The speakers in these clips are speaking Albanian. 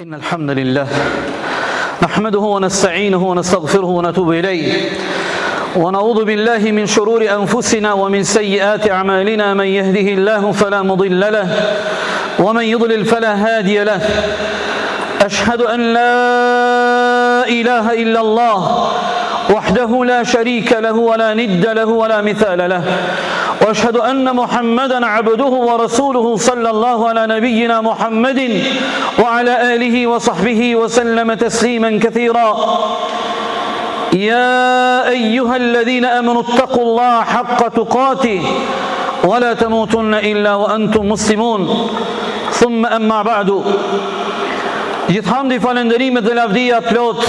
إن الحمد لله نحمده ونستعينه ونستغفره ونتوب إليه ونعوذ بالله من شرور أنفسنا ومن سيئات أعمالنا من يهده الله فلا مضل له ومن يضلل فلا هادي له أشهد أن لا إله إلا الله وحده لا شريك له ولا ند له ولا مثال له وأشهد أن محمدا عبده ورسوله صلى الله على نبينا محمد وعلى آله وصحبه وسلم تسليما كثيرا يا أيها الذين آمنوا اتقوا الله حق تقاته ولا تموتن إلا وأنتم مسلمون ثم أما بعد gjithhamdi falenderimet dhe lavdia plot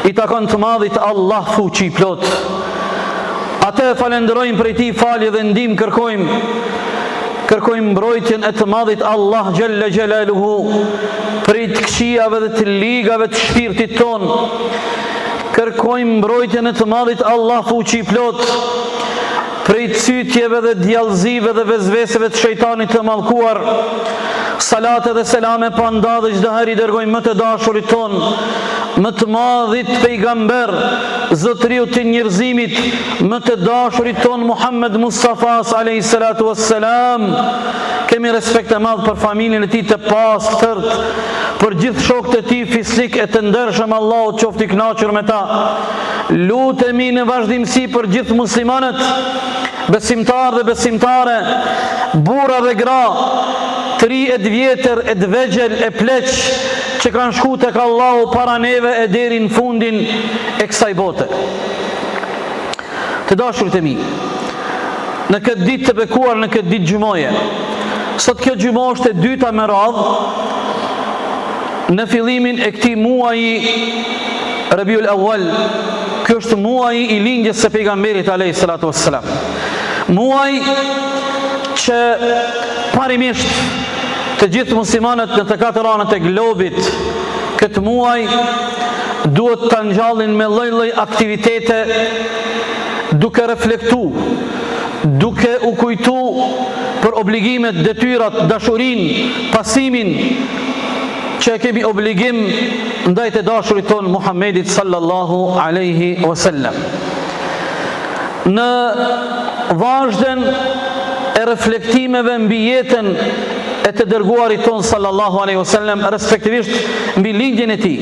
I takon të madhit Allah fuqi plot. Atë falenderojmë për ti falje dhe ndihmë kërkojmë mbrojtjen e të madhit Allah Gjelle Gjelaluhu për të këqijave dhe të ligave të shpirtit ton. Kërkojmë mbrojtjen e të madhit Allah fuqi plot për të cytjeve dhe djallëzive dhe vezveseve të shejtanit të mallkuar. Salate dhe selame pa nda dhe çdo herë I dërgojmë më të dashurit ton, më të madhit pejgamber, zotëriu të njerëzimit, më të dashurit ton Muhammed Mustafa alayhi salatu wassalam. Kemi respekt e madh për familjen e tij të pastërt, për gjithë shokët e tij fisnik e të ndershëm, Allahu qoftë I kënaqur me ta. Lutemi në vazhdimsi për gjithë muslimanët, besimtar dhe besimtare, burra dhe gra, 30 vjetër, e dvegjel, e pleq, që kanë shku tek Allahu para neve e deri në fundin e kësaj bote. Të dashurit e mi, në këtë ditë të bekuar, në këtë ditë gjumoje, sot kjo gjumo është e dyta me radhë, në fillimin e këtij muaji Rabiul Awwal. Ky është muaji I lindjes së pejgamberit alayhi salatu wassalam. Muaj që parimisht të gjithë muslimanët në të katër anët e globit këtë muaj duhet të ngjallin me lloj-lloj aktivitete, duke reflektu, duke u kujtu për obligimet, detyrat, dashurinë, pasimin që kemi obligim ndaj të dashurit ton Muhammedit sallallahu alaihi wasallam. Në vazhden e reflektimeve mbi jetën e të dërguarit ton sallallahu alaihi wasallam, respektivisht mbi lindjen e tij,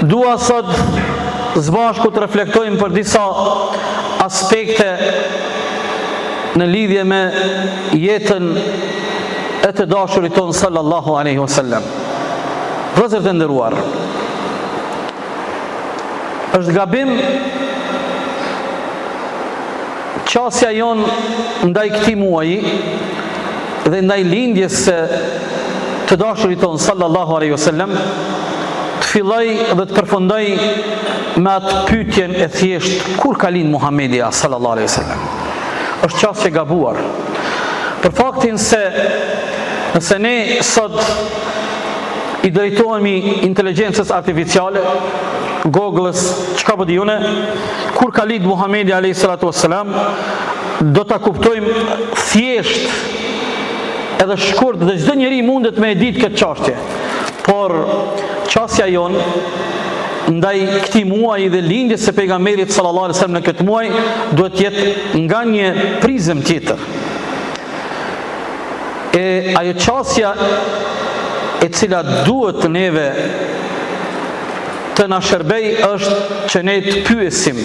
dua sot zbashku të reflektojmë për disa aspekte në lidhje me jetën e të dashurit ton sallallahu alaihi wasallam. Vëllezër të nderuar, është gabim qasja jon ndaj këtij muaji dhe ndaj lindjes së të dashurit ton sallallahu alaihi wasallam të filloj dhe të përfundoj me atë pyetjen e thjesht, kur ka lind Muhamedi sallallahu alaihi wasallam? Është qasje gabuar. Për faktin se nëse ne sot I drejtohemi inteligjencës artificiale, Google-ës, çka po dijune, kur ka lind Muhamedi alayhi salatu wassalam, do ta kuptojmë thjesht edhe shkurt dhe çdo njeri mundet me e ditë këtë çështje. Por çështja jon ndaj këtij muaji dhe lindjes së pejgamberit sallallahu alaihi wasallam në këtë muaj duhet të jetë nga një prizëm tjetër. E ajo çështja e cila duhet neve të na shërbej është që ne të pyesim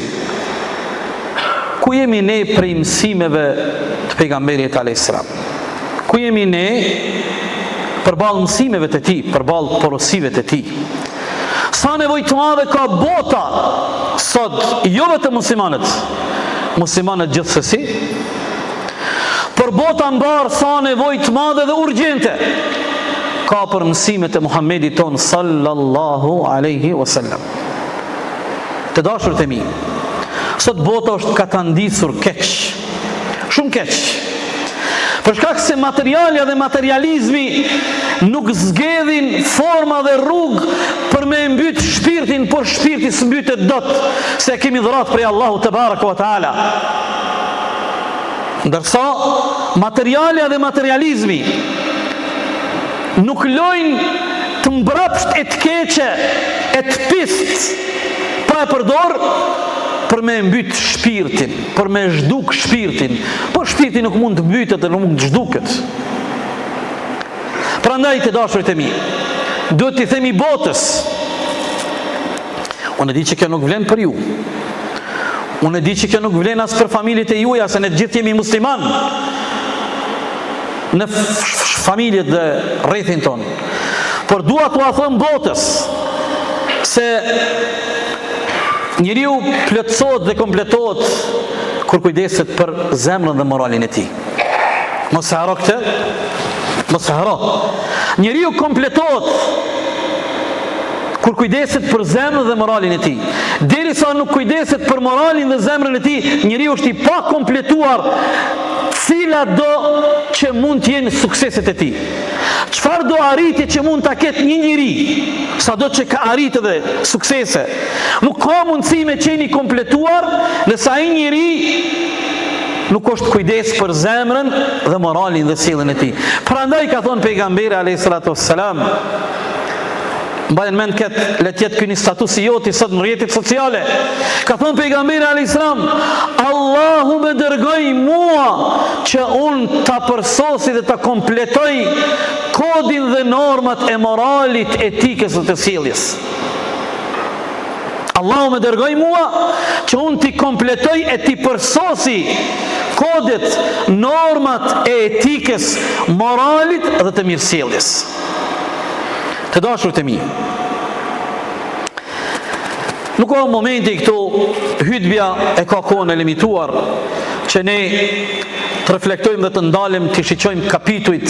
ku jemi ne prej mësimeve të pejgamberit alayhis salam. Ku jemi ne përballë mësimeve të tij, përballë porosive të tij. Sa nevojë të madhe ka bota sot, jo vetëm muslimanët gjithsesi, por bota mbar sa nevojë të madhe dhe urgjente ka për mësimet e Muhammedit ton sallallahu alaihi wasallam. Të dashurit e mi, sot bota është katandisur keq, shumë keq. Për shkak se materialja dhe materializmi nuk zgjedhin forma dhe rrugë për me mbyt shpirtin, por shpirti s'mbytet dot, se kemi dhuratë prej Allahu te baraka wa taala. Ndërsa materialja dhe materializmi nuk lojnë të mbrapsht e të keqe, e të pist, pa e përdor për me mbyt shpirtin, për me zhduk shpirtin. Po shpirti nuk mund të mbytet dhe nuk mund të zhduket. Prandaj të dashurit e mi, duhet t'i themi botës, unë e di që kjo nuk vlen për ju, unë e di që kjo nuk vlen as për familjet e juja, se ne gjithë jemi musliman në familjet dhe rrethin ton, por dua t'ua them botës se njeriu plotësohet dhe kompletohet kur kujdeset për zemrën dhe moralin e tij. Mos e haro këtë, mos e haro. Njeriu kompletohet kur kujdeset për zemrën dhe moralin e tij. Derisa nuk kujdeset për moralin dhe zemrën e tij, njeriu është i pa kompletuar cila do që mund të jenë sukseset e tij. Çfarë do arritje që mund ta ketë një njeri, sado që ka arritë dhe suksese, nuk ka mundësi me qeni kompletuar nëse ai njeri nuk është kujdes për zemrën dhe moralin dhe sjelljen e tij. Prandaj ka thënë pejgamberi alayhis salatu wassalam, mbajnë mend këtë, le të jetë ky një status i joti sot në rrjetet sociale. Ka thënë pejgamberi alayhis salam, Allahu më dërgoi mua që unë ta përsosi dhe ta kompletoj kodin dhe normat e moralit, etikës dhe të sjelljes. Allahu më dërgoi mua që unë t'i kompletoj e t'i përsosi kodet, normat e etikës, moralit dhe të mirësjelljes. Të dashurit e mi, nuk ka momenti këtu, hutbja e ka kohën e limituar që ne të reflektojmë dhe të ndalem, të shiqojmë kapitujt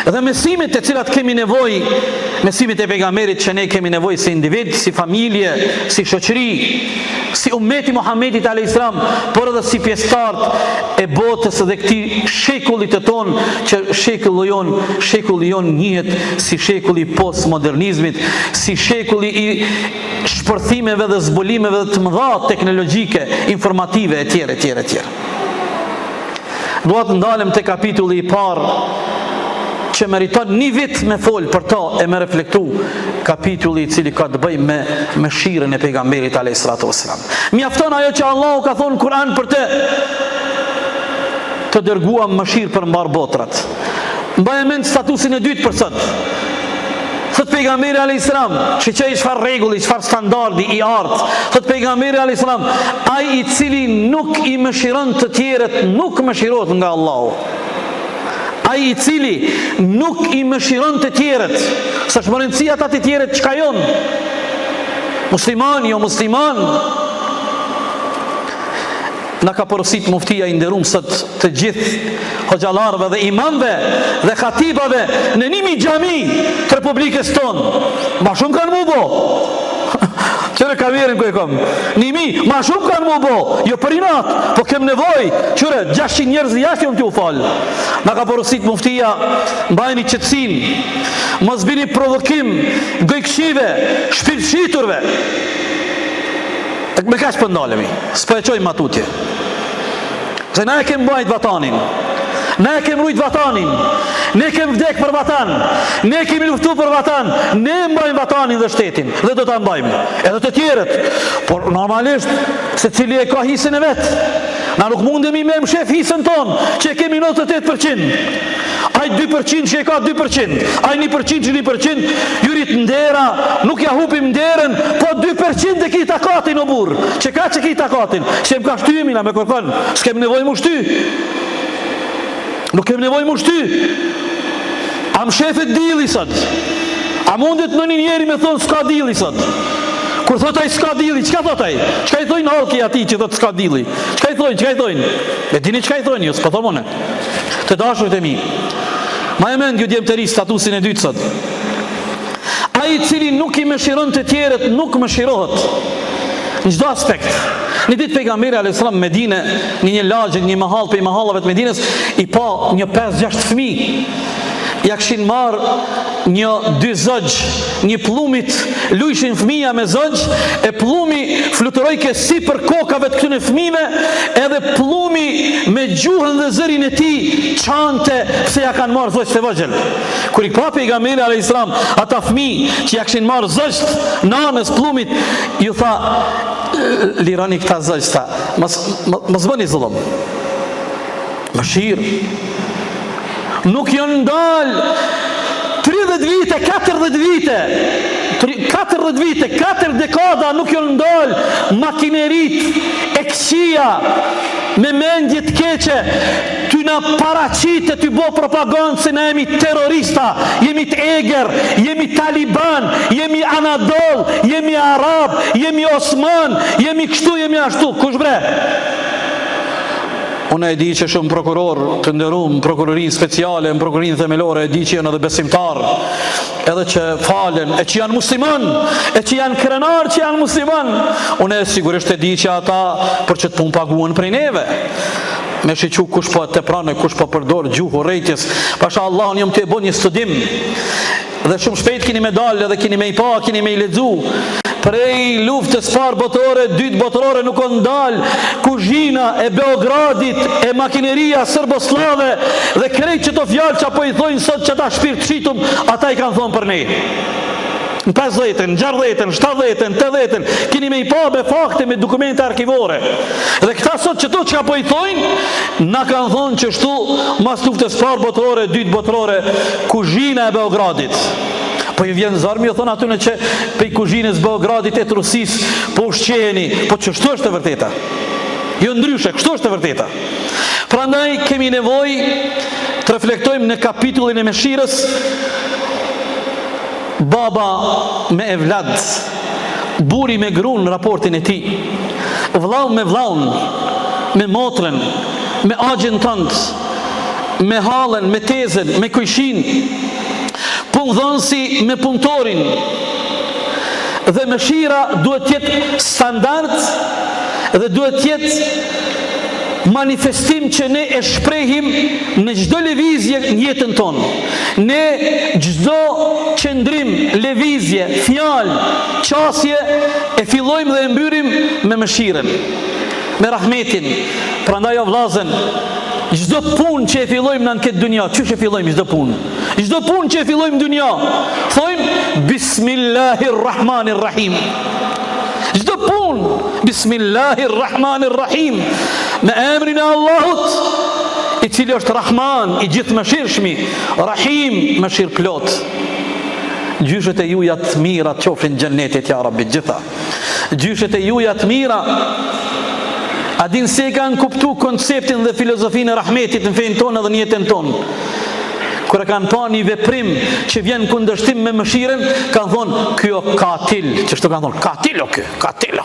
dhe mesimet e cilat kemi nevojë, mesimet e pejgamberit që ne kemi nevojë si individ, si familje, si shoqëri, si ummeti Muhammedit alayhis salam, por edhe si pjesëtar e botës dhe këtij shekullit të ton, që shekulli jon njihet si shekulli i postmodernizmit, si shekulli i shpërthimeve dhe zbulimeve të mëdha teknologjike, informative etj. Dua të ndalem te kapitulli i parë që meriton një vit me fol për to e me reflektu, kapitulli i cili ka të bëjë me mëshirën e pejgamberit alayhis salatu wassalam. Mjafton ajo që Allahu ka thonë në Kur'an për të dërguam mëshirë për mbar botrat. Mbajmë mend statusin e dytë për sot. Thot pejgamberi alayhis salam, shiqej çfarë rregulli, çfarë standardi i art. Thot pejgamberi alayhis salam, ai i cili nuk i mëshiron të tjerët nuk mëshirohet nga Allahu. Ai i cili nuk i mëshiron të tjerët, sa shmërëndësia ata të tjerët çka jon, musliman, jo musliman. Na ka porosit muftia i nderuar sot të gjithë hoxhallarëve dhe imamëve dhe khatibave në 1000 xhami të Republikës tonë. Ma shumë kanë mu bo. Qëre kamerën ku e kom. 1000, ma shumë kanë mu bo. Jo për inat, po kem nevoj. Qëre, 600 njerëz jashtë jom t'ju falë. Na ka porosit muftia, mbajni qetësinë, mos bini provokim, gojkëshive, shpirtëshiturve. Me kaq për ndalemi, s'po e qojmë matutje. Se na e kem mbajt vatanin, na e kem rujt vatanin, ne kem vdek për vatan, ne kemi luftu për vatan, ne mbajmë vatanin dhe shtetin, dhe do ta mbajmë, edhe të tjerët, por normalisht, se cili e ka hisën e vetë. Na nuk mundemi me mshef hisën tonë, që e kemi 98%. Ai 2% që e ka 2%, ai 1% që 1%, jurit ndera, nuk ja hupim nderën, po 2% e ki takatin o burë, që ki takatin, se më ka shty mina me kërkon, s'kem nevoj mu shty, nuk kem nevoj mu shty, a më shefet dili sot, a mundet në një njeri me thonë s'ka dili sot, kur thot ai s'ka dili, qka thot ai? Qka i thojnë halki ati që thot s'ka dili? Qka i thojnë? E dini qka i thojnë, jo, s'po thomone. Të dashurit e mi, ma e mend ju djem të ri statusin e dytë sot. Ai cili nuk i mëshiron të tjerët, nuk mëshirohet në çdo aspekt. Një ditë pejgamberi alayhis salam në Medinë, në një lagje, një mahall për mahallave të Medinës, i pa një 5-6 fëmijë. ja kishin marrë dy zogj, një plumit, lujshin fëmija me zogj, e plumi fluturoi ke sipër kokave të këtyre fëmijëve, edhe plumi me gjuhën dhe zërin e tij çante se ja kanë marrë zogjt e vogël. Kur i pa pejgamberi alayhis salam ata fëmijë që ja kishin marrë zogjt nanës plumit, ju tha, lirani këta zogjta, mos bëni zullum. Mëshirë. Nuk janë ndalë 30 vite, 40 vite, 40 vite, 4 dekada nuk janë ndalë makinerit e këqija me mendje të keqe, ty na paraqite, ty bo propagandë se na jemi terrorista, jemi të eger, jemi taliban, jemi Anadol, jemi Arab, jemi Osman, jemi kështu, jemi ashtu. Kush bre? Unë e di që shumë prokuror të nderuar, prokurorin speciale, në prokurorin themelore, e di që janë edhe besimtar, edhe që falen, e që janë musliman, e që janë krenar që janë musliman. Unë e sigurisht e di që ata për që të pun paguën prej neve. Me shiqu kush po të prane, kush po përdor gjuhë rejtjes. Pasha Allah, unë jam të e bo një studim, dhe shumë shpejt kini me dalë, dhe kini me i pa, kini me i ledzu. Prej luftës parë botërore, dytë botërore nuk o ndalë kuzhina e Beogradit, e makineria sërboslave, dhe krejt që të fjallë që apo i thojnë sot që ta shpirë qitum, ata i kanë thonë për ne. Në 50-ën, 60-ën, 70-ën, 80-ën, kini me i pa me fakte, me dokumente arkivore. Dhe këta sot që to që apo i thojnë, na kanë thonë që shtu mas luftës parë botërore, dytë botërore, kuzhina e Beogradit. Po i vjen zarmi, jo thonë atyne që pej kuzhinës Beogradit e Trusis, po ushqeni, po që shtu është e vërteta. Jo ndryshe, kështu është e vërteta. Prandaj kemi nevojë të reflektojmë në kapitullin e mëshirës, baba me evlad, buri me grun në raportin e tij, vllau me vllaun, me motrën, me agjen tënd, me hallën, me tezën, me kujshin, punëdhënësi me punëtorin. Dhe mëshira duhet tjetë standard dhe duhet tjetë manifestim që ne e shprehim në çdo lëvizje në jetën tonë. Ne çdo qëndrim, lëvizje, fjalë, qasje e fillojmë dhe e mbyllim me mëshirën, me rahmetin. Prandaj o vllazën, çdo punë që e fillojmë në këtë dunja, çish e fillojmë çdo punë? Çdo punë që e fillojmë në dunja, thojmë Bismillahirrahmanirrahim. Çdo punë, Bismillahirrahmanirrahim, me emrin e Allahut, i cili është Rahman, i gjithë mëshirshmi, Rahim, mëshirë plot. Gjyshet e juja të mira të qofshin në xhennetit ja Rabbi gjitha. Gjyshet e juja të mira, a din se kanë kuptu konceptin dhe filozofinë e rahmetit në fejnë tonë dhe në jetën tonë. Kër e kanë pa një veprim që vjen kundërshtim me mëshiren, kanë thonë, kjo katil, që shtu kanë thonë, katilo kjo, katilo.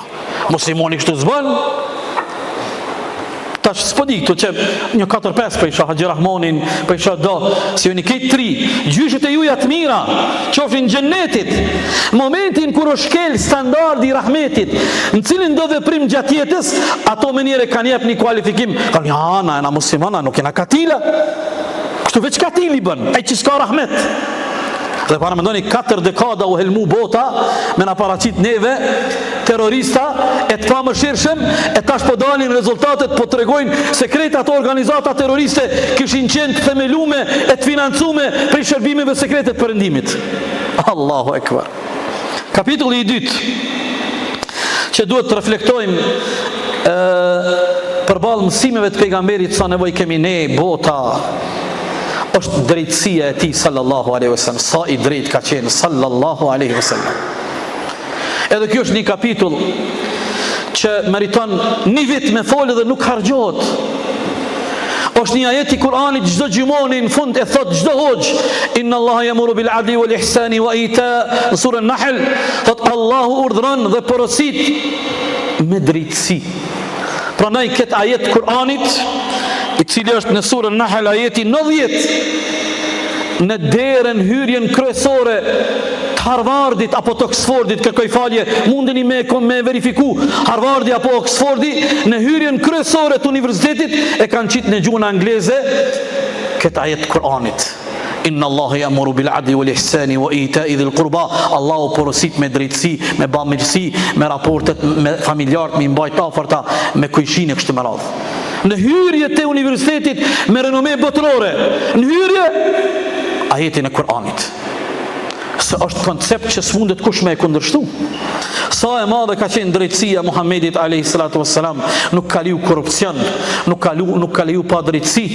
Muslimoni kështu zbën. Tash s'po di këtu që një 4-5 për isha Haxhi Rahmonin, për isha do, si jo një këtë 3, gjyshet e juja të mira, qofshin xhennetit. Momentin kur o shkel standardi i rahmetit, në cilin do veprim gjatë jetës, ato me njëre kanë jep një kualifikim, kanë ja, na muslimana, nuk jena katila. Kështu veç katili bën, ai që s'ka rahmet. Dhe para mendoni 4 dekada u helmu bota me na paraqit neve terrorista e të pamëshirshëm, e tash po dalin rezultatet, po tregojnë se krejt ato organizata terroriste kishin qenë të themelume e të financume prej shërbimeve sekrete të Perëndimit. Allahu Ekber. Kapitulli i dytë që duhet të reflektojmë përballë mësimeve të pejgamberit, sa nevojë kemi ne bota, është drejtësia e tij sallallahu alaihi wasallam. Sa i drejt ka qenë sallallahu alaihi wasallam. Edhe kjo është një kapitull që meriton një vit me folë dhe nuk harxhohet. Është një ajet i Kur'anit, çdo gjumoni në fund e thot çdo hoxh, inna Allaha yamuru bil adli wal ihsani wa ita, në surën Nahl, thot Allahu urdhëron dhe porosit me drejtësi. Prandaj këtë ajet Kur'anit, i cili është në surën Nahl ajeti 90, në derën hyrjen kryesore të Harvardit apo të Oxfordit, kërkoj falje, mundeni me verifiku, Harvardi apo Oxfordi, në hyrjen kryesore të universitetit e kanë qitë në gjuhën angleze këtë ajet Kur'anit. Inna Allaha ya'muru bil 'adli wal ihsani wa ita'i dhil qurba. Allahu porosit me drejtësi, me bamirësi, me raportet me familjarët, me mbajt afërta, me kujshin e kështu me radhë. Në hyrje të universitetit me renome botërore, në hyrje ajetin e Kur'anit. Se është koncept që s'mundet kush me e kundërshtu. Sa e madhe ka qenë drejtësia Muhammedit alayhi salatu wassalam, nuk ka liu korrupsion, nuk ka liu pa drejtësi.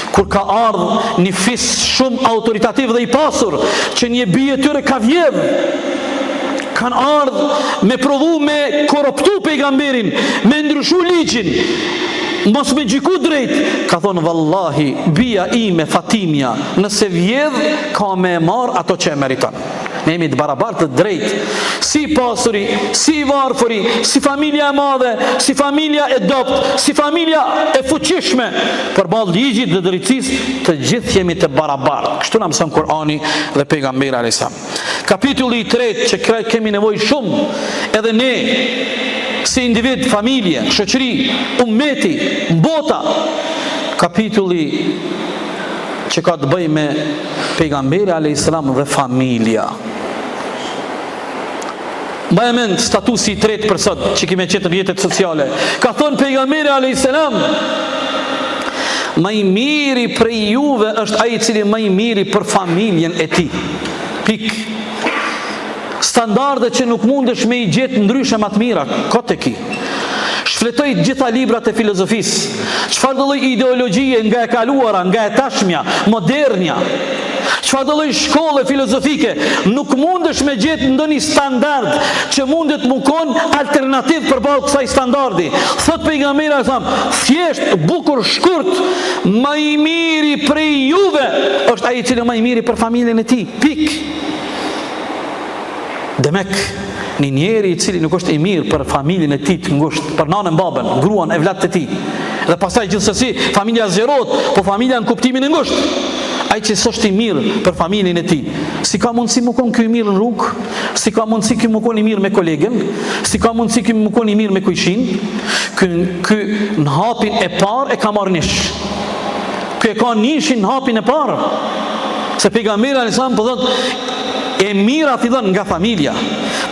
Kur ka ardhur një fis shumë autoritativ dhe i pasur, që një bie tyre ka vjedh, kanë ardhur me provu me korruptu pejgamberin, me ndryshu ligjin, mos me gjyku drejt, ka thonë vallahi, bia ime Fatimia, nëse vjedh, ka me marr ato që e meriton. Ne jemi të barabartë të drejt, si pasuri, si varfëri, si familja e madhe, si familja e dopt, si familja e fuqishme, përballë ligjit dhe drejtësisë, të gjithë jemi të barabartë. Kështu na mëson Kur'ani dhe pejgamberi alayhis salam. Kapitulli i 3 që kemi nevojë shumë edhe ne si individ, familje, shoqëri, ummeti, bota. Kapitulli që ka të bëjë me pejgamberi alayhis salam dhe familja. Ma e mend statusi i tretë për sot që kime qetë në jetët sociale. Ka thonë pejgamberi alayhis salam, më i miri prej juve është ai i cili më i miri për familjen e tij. Pik. Standarde që nuk mundesh me i gjetë ndryshe më të mira, kote ki. Shfletoj gjitha librat e filozofisë. Çfarë do lloj ideologjie nga e kaluara, nga e tashmja, modernja. Çfarë do lloj shkolle filozofike, nuk mundesh me gjetë ndonjë standard që mundet më kon alternativ përballë kësaj standardi. Thot pejgamberi sa, thjesht, bukur, shkurt, më i miri prej juve është ai i cili më i miri për familjen e tij. Pik. Demek, një njeri i cili nuk është i mirë për familjen e tij të ngushtë, për nanën, babën, gruan, evlat të tij, dhe pastaj gjithsesi familja zgjerohet, po familja në kuptimin e ngushtë, ai që s'është i mirë për familjen e tij, si ka mundësi më kon ky i mirë në rrugë, si ka mundësi ky më kon i mirë me kolegen, si ka mundësi ky më kon i mirë me kujshin, ky në hapin e parë e ka marrë nish. Ky e ka nishin në hapin e parë. Se pejgamberi alayhis salam po thotë, e mira fillon nga familja.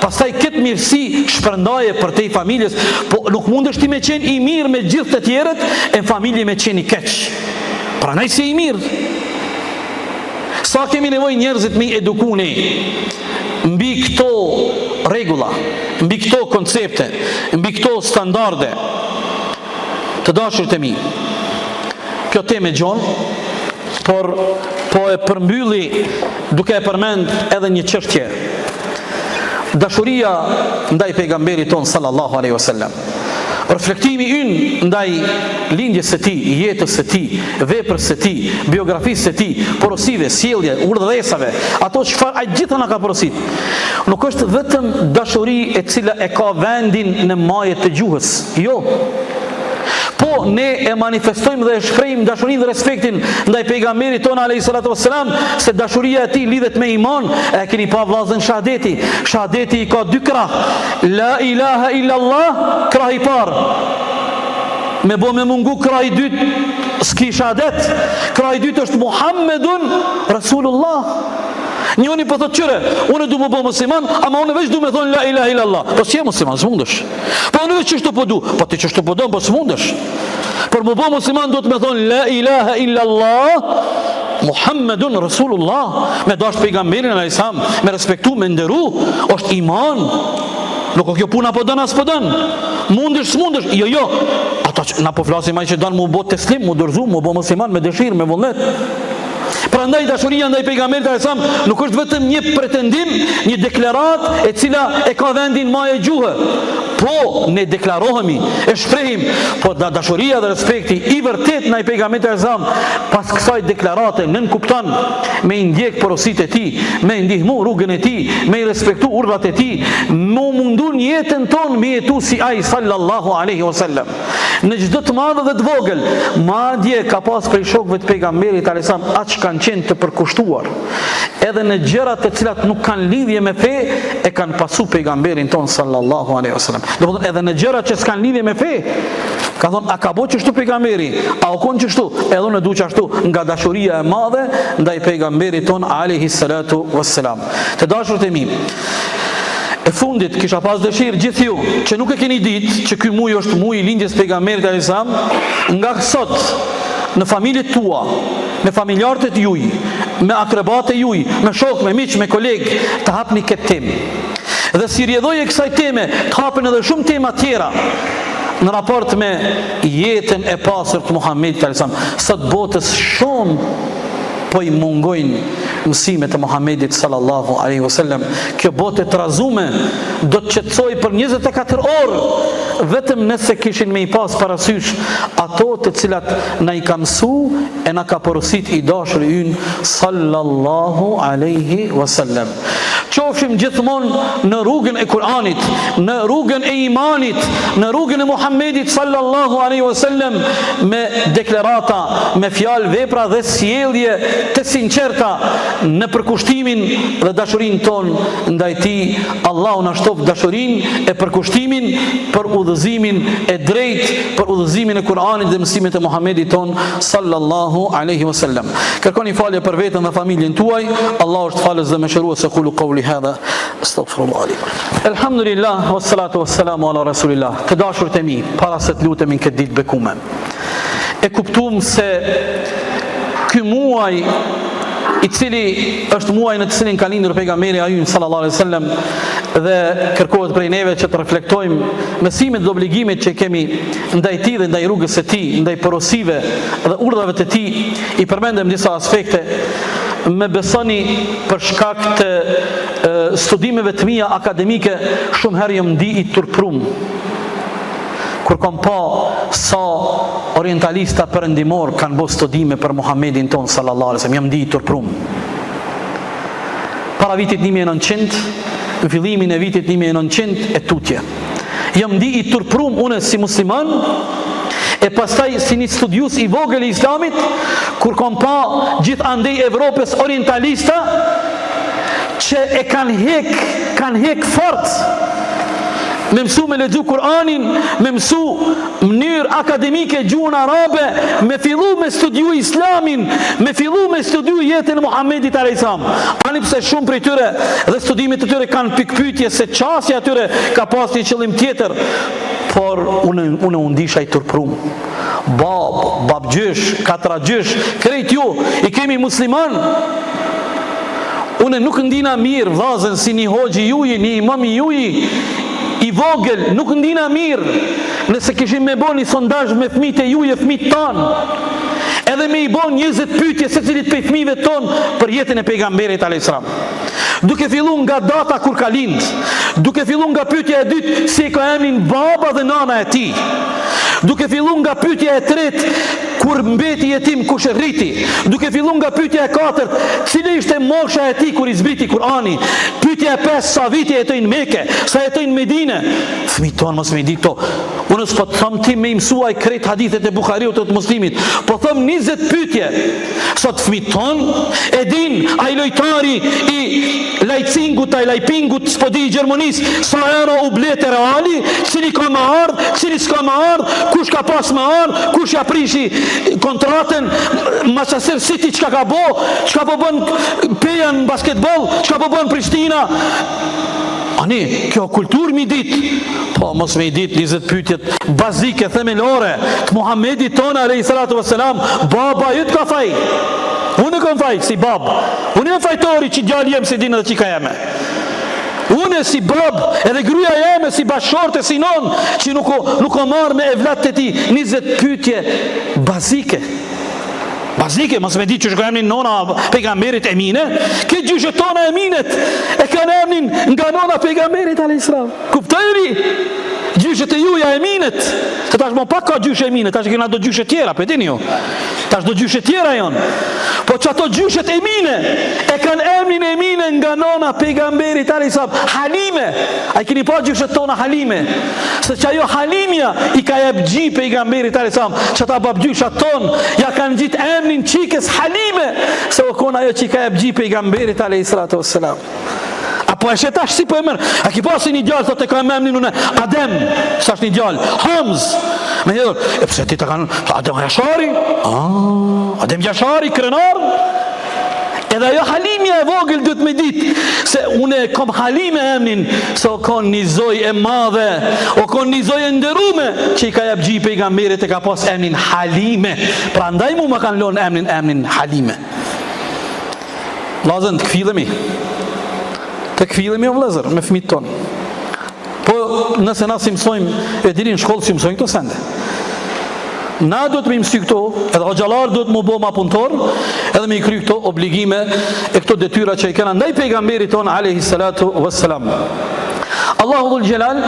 Pastaj këtë mirësi shpërndaje për te i familjes, po nuk mundesh ti me qenë i mirë me gjithë të tjerët, e familje me qenë i keq. Prandaj si i mirë. Sa kemi nevojë njerëzit me eduku ne mbi këto rregulla, mbi këto koncepte, mbi këto standarde. Të dashur të mi, kjo temë gjonë, por po e përmbylli duke e përmend edhe një çështje. Dashuria ndaj pejgamberit ton sallallahu alaihi wasallam. Reflektimi ynë ndaj lindjes së tij, jetës së tij, veprës së tij, biografisë së tij, porosive, sjellje, urdhëresave, ato çfarë ai gjithë na ka porosit. Nuk është vetëm dashuri e cila e ka vendin në majet të gjuhës. Jo. Po ne e manifestojmë dhe e shprehim dashurinë dhe respektin ndaj pejgamberit ton alayhi salatu wassalam, se dashuria e tij lidhet me iman. E keni pa vllazën shahadeti. Shahadeti ka dy krah. La ilaha illa Allah, krah i parë. Me bo me mungu krah i dytë, s'ki shahadet. Krah i dytë është Muhammedun Rasulullah. Njëri po thotë qyre, unë du më bo musliman, ama unë veç du me thonë la ilaha illa Allah. Po si e musliman, s'mundesh. Po unë veç qështu po du, po ti qështu po do, po s'mundesh. Por më bo musliman du të me thonë la ilaha illa Allah, Muhammedun Rasulullah, me dash pejgamberin alayhis salam, me respektu, me nderu, është iman. Nuk o kjo puna po dën as po dën. Mundesh, s'mundesh, jo. Ata na po flasim ai që dan mu bo teslim, mu dorzu, mu bo musliman me dëshirë, me vullnet. Prandaj dashuria ndaj pejgamberit alayhis salam nuk është vetëm një pretendim, një deklarat e cila e ka vendin ma e gjuhë. Po ne deklarohemi, e shprehim, po dashuria dhe respekti i vërtet ndaj pejgamberit alayhis salam pas kësaj deklarate nën kupton me i ndjek porositë e tij, me i ndihmu rrugën e tij, me i respektu urdhat e tij, me mundun jetën tonë me jetu si ai sallallahu alaihi wasallam. Në çdo të madh dhe të vogël, madje ka pas prej shokëve të pejgamberit alayhis salam aq kanë qenë të përkushtuar, edhe në gjërat e cilat nuk kanë lidhje me fe, e kanë pasu pejgamberin ton sallallahu alaihi wasallam. Do të thotë edhe në gjërat që s'kan lidhje me fe, ka thonë, a ka bo qështu pejgamberi, a o konë qështu, edhe unë e du qashtu, nga dashuria e madhe ndaj pejgamberit ton alaihi salatu wassalam. Të dashurët e mi, e fundit kisha pas dëshirë gjithë ju që nuk e keni ditë që ky muj është muj i lindjes pejgamberit alaihi salam, nga sot në familjet tua, me familjarët e juj, me akrebat e juj, me shok, me miq, me koleg, të hapni këtë temë. Dhe si rjedhoj e kësaj teme, të hapen edhe shumë tema tjera në raport me jetën e pasër të Muhammedit alaihi salam. Sot botës shumë po i mungojnë mësimet e Muhammedit sallallahu alaihi wasallam. Kjo botë e trazume do të qetësoj për 24 orë, vetëm nëse kishin me i pas parasysh ato të cilat na i ka mësu e na ka porosit i dashuri ynë sallallahu alaihi wasallam. Qofshim gjithmonë në rrugën e Kur'anit, në rrugën e imanit, në rrugën e Muhammedit sallallahu alaihi wasallam, me deklarata, me fjalë, vepra dhe sjellje të sinqerta në përkushtimin dhe dashurinë tonë ndaj tij. Allahu na shtof dashurinë e përkushtimin për udhëzimin e drejtë, për udhëzimin e Kur'anit dhe mësimet e Muhammedit tonë sallallahu alaihi wasallam. Kërkoni falje për veten dhe familjen tuaj. Allahu është falës dhe mëshirues. Qulu qawli hadha astaghfirullah li. Alhamdulillah wassalatu wassalamu ala rasulillah. Të dashurit e mi, para se të lutemi në këtë ditë bekume, e kuptuam se ky muaj i cili është muaj në të cilin ka lindur pejgamberi ajun sallallahu alaihi wasallam, dhe kërkohet prej neve që të reflektojmë mësimet dhe obligimet që kemi ndaj tij dhe ndaj rrugës së tij, ndaj porosive dhe urdhave të tij. I përmendem disa aspekte. Me besoni, për shkak të studimeve të mia akademike, shumë herë jam ndi i turprum kur kam pa sa orientalista perëndimor kanë bërë studime për Muhammedin ton sallallahu alaihi wasallam. Jam ndi i turprum. Para vitit 1900, në fillimin e vitit 1900 e tutje, jam ndi i turprum unë si musliman, e pastaj si një studius i vogël i islamit, kur kam pa gjithë andej Evropës orientalista që e kanë hek fort me mësu me lexu Kur'anin, me mësu mënyrë akademike gjuhën arabe, me fillu me studiu islamin, me fillu me studiu jetën e Muhammedit alayhis salam. Ani pse shumë prej tyre dhe studimet e tyre kanë pikpyetje se çësia e tyre ka pas një qëllim tjetër, por unë u ndisha i turprum. Babgjysh, katragjysh, krejt ju i kemi musliman. Unë nuk ndina mirë vllazën si një hoxhi juji, një imam juji i vogël, nuk ndina mirë nëse kishim me bo një sondazh me fëmijët e juaj e fëmijët tanë, edhe me i bon 20 pyetje secilit prej fëmijëve tonë për jetën e pejgamberit alayhis salam. Duke filluar nga data kur ka lind, duke filluar nga pyetja e dytë si ka emrin baba dhe nana e tij, duke filluar nga pyetja e tretë kur mbeti jetim, kush e rriti, duke filluar nga pyetja e katërt cila ishte mosha e tij kur i zbriti Kur'ani, pyetja e pestë sa vite jetoi në Mekë, sa jetoi në Medinë. Fëmijët tonë mos më di këto. Unë s'po të them ti me mësuaj krejt hadithet e Buhariut të Muslimit, po them 20 pyetje. Sot fëmijët tonë e din ai lojtari i lajcingut, ai lajpingut, s'po di i Gjermanisë, sa euro u blete Reali, cili ka më ardh, cili s'ka më ardh, kush ka pas më ardh, kush ja prishi kontratën, Manchester City çka ka po bën Peja në basketbol, çka po bën Prishtina. Ani, kjo kultur mi dit, po mos me i dit 20 pyetjet bazike, themelore të Muhammedit tonë alayhi salatu wassalam. Baba jut ka faj, unë kam faj si bab, unë jam fajtori që djali jem se dinë dhe qika jeme, unë si bab edhe gruaja jeme si bashorte si non që nuk o marrë me evlat të ti 20 pyetje bazike, mos me di që shko emnin nona pejgamberit Emine, këtë gjyshe tona Eminet e kanë emnin nga nona pejgamberit alayhis salam. Kuptojni? Gjyshet e juja Eminet, se tash mo pak ka gjyshe Eminet, tash kena do gjyshe tjera, pe dini ju, tash do gjyshe tjera janë, po që ato gjyshet Emine e kanë emnin Emine nga nona pejgamberit alisab, Halime. A i keni pa gjyshet tona Halime? Se që ajo Halimja i ka jep gji pejgamberit alisab, që ta babgjyshat ton, ja kanë gjit emnin qikës Halime, se o kon ajo që i ka jep gji pejgamberit alisab. Apo e shetash si po e mërë, a ki pasi një gjallë, thot e ka emnin une, Adem, sa është një gjallë, Hamz, me njëdhër, e pëse ti të kanë, Adem Gjashari, Adem Gjashari, krenar, edhe ajo Halimja e vogël dhëtë me ditë, se une kom Halime emnin, se o kon një zoj e madhe, o kon një zoj e ndërume, që i ka jep gji pejgamberit e ka pas emnin Halime, pra ndaj mu më kanë lonë emnin Halime. Lazën të këfilemi, o vlezër, me fëmijët tonë. Po nëse na si mësojmë, e dini në shkollë si mësojmë këto sende. Na do të me mësy këto, edhe hoxhallar do të mu bo ma punëtor, edhe me i kry këto obligime e këto detyra që i kena ndaj pejgamberit tonë, alayhi salatu wassalam. Allahu dhul Gjelal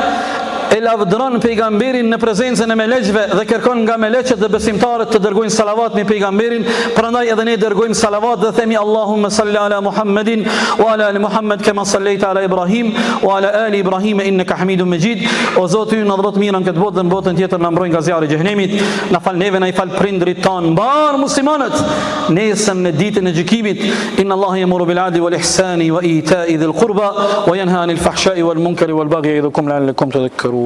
e lavdëron pejgamberin në prezencën e meleqve dhe kërkon nga meleqet dhe besimtarët të dërgojnë salavat me pejgamberin. Prandaj edhe ne dërgojmë salavat dhe themi Allahumma salli ala Muhammedin wa ala ali Muhammed kema sallejta ala Ibrahim wa ala ali Ibrahim innaka Hamidun Majid. O Zoti ynë në dhëtë mirën këtë botë dhe në botën tjetër në mbrojnë nga zjarri i xhenemit. Na fal neve, na i fal prindrit tanë, mbar muslimanët nesën në ditën e gjykimit. Inna Allah yamuru bil adli wal ihsani wa ita'i dhil qurba wa yanha anil fahsha'i wal munkari wal baghi ya'idhukum la'allakum tadhakkarun.